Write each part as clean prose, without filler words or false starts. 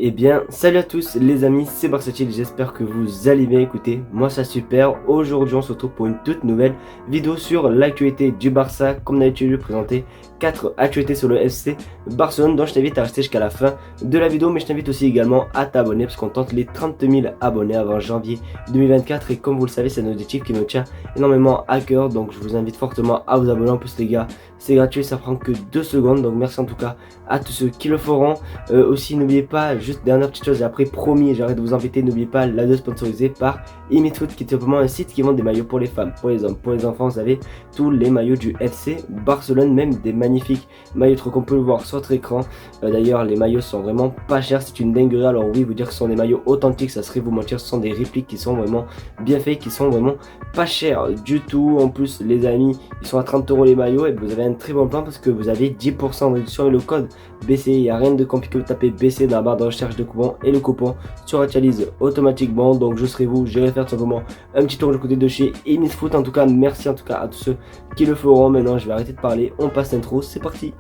Eh bien, salut à tous les amis, c'est Barsatil, j'espère que vous allez bien. Écoutez, moi ça super. Aujourd'hui on se retrouve pour une toute nouvelle vidéo sur l'actualité du Barça. Comme d'habitude, je vais présenter 4 actualités sur le FC Barcelone, dont je t'invite à rester jusqu'à la fin de la vidéo. Mais je t'invite aussi également à t'abonner parce qu'on tente les 30 000 abonnés avant janvier 2024. Et comme vous le savez, c'est un objectif qui me tient énormément à cœur, donc je vous invite fortement à vous abonner. En plus les gars, c'est gratuit, ça prend que 2 secondes, donc merci en tout cas à tous ceux qui le feront. Aussi n'oubliez pas, juste dernière petite chose et après promis j'arrête de vous embêter, n'oubliez pas la vidéo sponsorisée par Imitfoot, qui est simplement un site qui vend des maillots pour les femmes, pour les hommes, pour les enfants. Vous avez tous les maillots du FC Barcelone, même des magnifiques maillots qu'on peut le voir sur votre écran. D'ailleurs les maillots sont vraiment pas chers, c'est une dinguerie. Alors oui, vous dire que ce sont des maillots authentiques, ça serait vous mentir, ce sont des répliques qui sont vraiment bien faits, qui sont vraiment pas chers du tout. En plus les amis, ils sont à 30 € les maillots et vous avez un très bon plan parce que vous avez 10% de réduction et le code BC, il n'y a rien de compliqué, vous tapez BC dans la barre de recherche de coupons et le coupon se actualise automatiquement. Donc je serai vous, j'irai faire tout simplement un petit tour de côté de chez Imitfoot. En tout cas merci en tout cas à tous ceux qui le feront. Maintenant je vais arrêter de parler, on passe l'intro, c'est parti.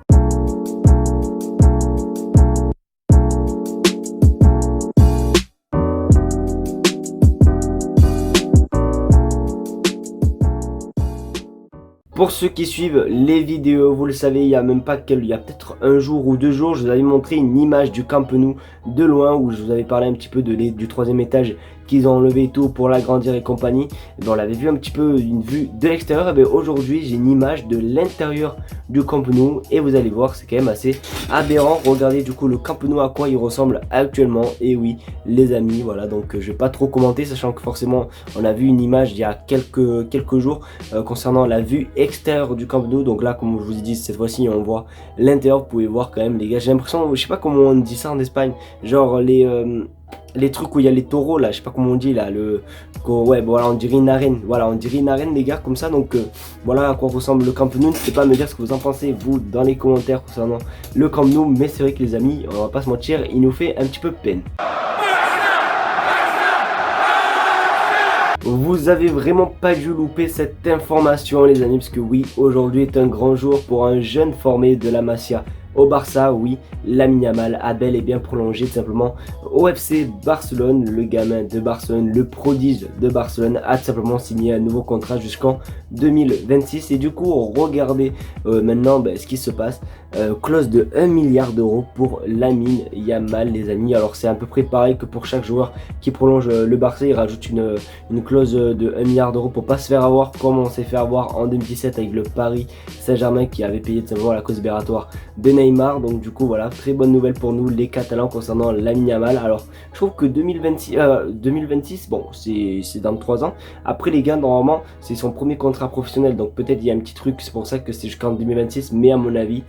Pour ceux qui suivent les vidéos, vous le savez, il y a même pas il y a peut-être un jour ou 2 jours, je vous avais montré une image du Camp Nou de loin où je vous avais parlé un petit peu du 3e étage qu'ils ont enlevé tout pour l'agrandir et compagnie. Et bien, on l'avait vu un petit peu une vue de l'extérieur. Et bien aujourd'hui j'ai une image de l'intérieur du Camp Nou et vous allez voir, c'est quand même assez aberrant. Regardez du coup le Camp Nou à quoi il ressemble actuellement. Et oui les amis, voilà, donc je vais pas trop commenter, sachant que forcément on a vu une image il y a quelques jours concernant la vue extérieure du Camp Nou. Donc là, comme je vous ai dit, cette fois-ci on voit l'intérieur. Vous pouvez voir quand même les gars, j'ai l'impression, je sais pas comment on dit ça en Espagne, genre les trucs où il y a les taureaux là, je sais pas comment on dit là, ouais, voilà, on dirait une arène, voilà, on dirait une arène les gars, comme ça. Donc voilà à quoi ressemble le Camp Nou. N'hésitez pas à me dire ce que vous en pensez vous dans les commentaires concernant le Camp Nou. Mais c'est vrai que les amis, on va pas se mentir, il nous fait un petit peu peine. Vous avez vraiment pas dû louper cette information les amis, parce que oui, aujourd'hui est un grand jour pour un jeune formé de la Masia au Barça. Oui, Lamine Yamal a bel et bien prolongé tout simplement au FC Barcelone. Le gamin de Barcelone, le prodige de Barcelone, a tout simplement signé un nouveau contrat jusqu'en 2026. Et du coup, regardez maintenant ce qui se passe. Clause de 1 milliard d'euros pour Lamine Yamal les amis. Alors c'est à peu près pareil que pour chaque joueur qui prolonge le Barça, il rajoute une clause de 1 milliard d'euros pour pas se faire avoir comme on s'est fait avoir en 2017 avec le Paris Saint-Germain qui avait payé tout simplement la clause libératoire de Neymar. Donc du coup voilà, très bonne nouvelle pour nous les Catalans concernant Lamine Yamal. Alors je trouve que 2026 bon c'est dans 3 ans. Après les gars, normalement c'est son premier contrat professionnel, donc peut-être il y a un petit truc, c'est pour ça que c'est jusqu'en 2026. Mais à mon avis,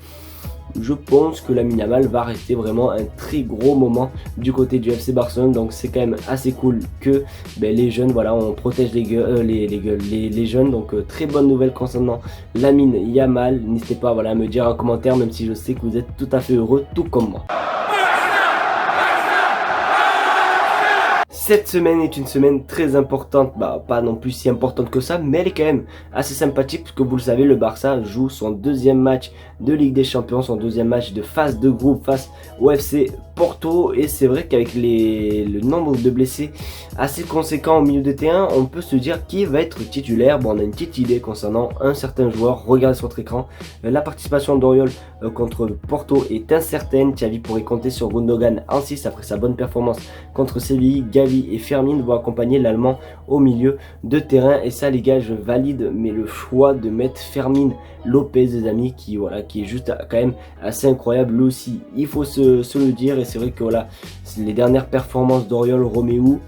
je pense que Lamine Yamal va rester vraiment un très gros moment du côté du FC Barcelone. Donc c'est quand même assez cool que les jeunes, voilà, on protège les jeunes. Donc très bonne nouvelle concernant Lamine Yamal. N'hésitez pas, voilà, à me dire en commentaire, même si je sais que vous êtes tout à fait heureux tout comme moi. Cette semaine est une semaine très importante, pas non plus si importante que ça, mais elle est quand même assez sympathique puisque vous le savez, le Barça joue son 2e match de Ligue des Champions, son 2e match de phase de groupe face au FC Porto. Et c'est vrai qu'avec le nombre de blessés assez conséquent au milieu de terrain, on peut se dire qui va être titulaire. Bon, on a une petite idée concernant un certain joueur, regardez sur votre écran. La participation d'Oriol contre Porto est incertaine. Xavi pourrait compter sur Gundogan en 6 après sa bonne performance contre Séville. Gavi et Fermin vont accompagner l'Allemand au milieu de terrain. Et ça les gars, je valide, mais le choix de mettre Fermin Lopez les amis, qui est juste quand même assez incroyable lui aussi, il faut se le dire. Et c'est vrai que voilà, les dernières performances d'Oriol Romeu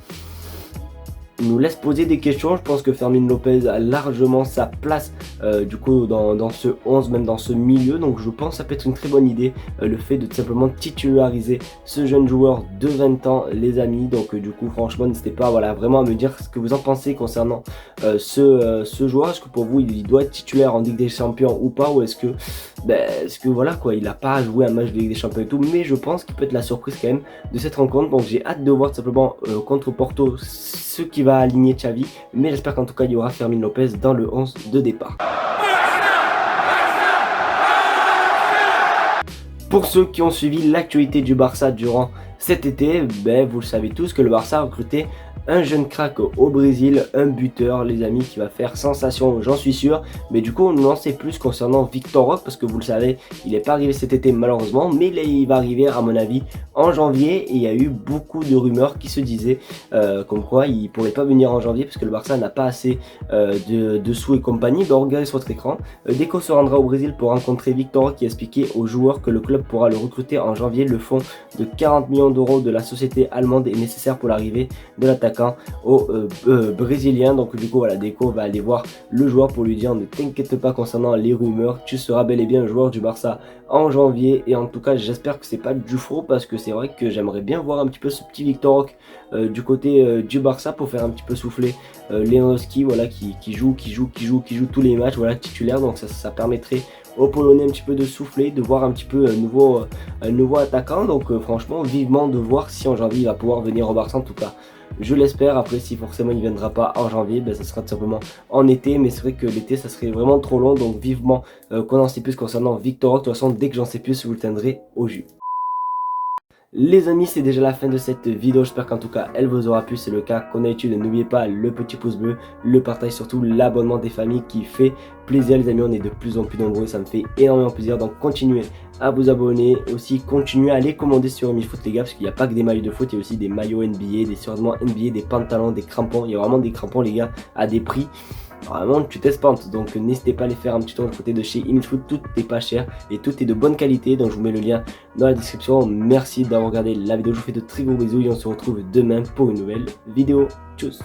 nous laisse poser des questions. Je pense que Fermin Lopez a largement sa place du coup dans ce 11, même dans ce milieu. Donc je pense que ça peut être une très bonne idée, le fait de tout simplement titulariser ce jeune joueur de 20 ans les amis. Donc du coup franchement n'hésitez pas, voilà, vraiment à me dire ce que vous en pensez concernant ce joueur. Est-ce que pour vous il doit être titulaire en Ligue des Champions ou pas, ou est-ce que voilà quoi, il n'a pas joué un match de Ligue des Champions et tout. Mais je pense qu'il peut être la surprise quand même de cette rencontre. Donc j'ai hâte de voir tout simplement contre Porto ce qui va aligner Xavi, mais j'espère qu'en tout cas il y aura Fermin Lopez dans le 11 de départ. Pour ceux qui ont suivi l'actualité du Barça durant Cet été, ben, vous le savez tous que le Barça a recruté un jeune crack au Brésil, un buteur les amis qui va faire sensation, j'en suis sûr. Mais du coup on n'en sait plus concernant Victor Roque parce que vous le savez, il n'est pas arrivé cet été malheureusement, mais il va arriver à mon avis en janvier. Et il y a eu beaucoup de rumeurs qui se disaient comme quoi il pourrait pas venir en janvier parce que le Barça n'a pas assez de sous et compagnie. Ben, regardez sur votre écran, Deco se rendra au Brésil pour rencontrer Victor Roque qui expliquait aux joueurs que le club pourra le recruter en janvier. Le fonds de 40 millions d'euros de la société allemande est nécessaire pour l'arrivée de l'attaquant au brésilien. Donc du coup voilà, Deco va aller voir le joueur pour lui dire ne t'inquiète pas concernant les rumeurs, tu seras bel et bien un joueur du Barça en janvier. Et en tout cas j'espère que c'est pas du faux parce que c'est vrai que j'aimerais bien voir un petit peu ce petit Victor Roque du côté du Barça pour faire un petit peu souffler Lewandowski, voilà, qui joue tous les matchs, voilà, titulaire. Donc ça permettrait aux Polonais un petit peu de souffler, de voir un petit peu un nouveau attaquant. Donc franchement vivement de voir si en janvier il va pouvoir venir au Barça. En tout cas je l'espère. Après si forcément il ne viendra pas en janvier, ben, ça sera tout simplement en été. Mais c'est vrai que l'été ça serait vraiment trop long. Donc vivement qu'on en sait plus concernant Victor Roque. De toute façon dès que j'en sais plus je vous le tiendrai au jus. Les amis, c'est déjà la fin de cette vidéo, j'espère qu'en tout cas elle vous aura plu. C'est le cas qu'on a l'habitude, n'oubliez pas le petit pouce bleu, le partage, surtout l'abonnement des familles qui fait plaisir les amis. On est de plus en plus nombreux, ça me fait énormément plaisir, donc continuez à vous abonner, aussi continuez à les commander sur MiFoot les gars, parce qu'il n'y a pas que des maillots de foot, il y a aussi des maillots NBA, des survêtements NBA, des pantalons, des crampons. Il y a vraiment des crampons les gars à des prix vraiment tu t'espantes. Donc n'hésitez pas à aller faire un petit tour de côté de chez Imagefoot, tout est pas cher et tout est de bonne qualité. Donc je vous mets le lien dans la description. Merci d'avoir regardé la vidéo, je vous fais de très gros bisous et on se retrouve demain pour une nouvelle vidéo. Tchuss.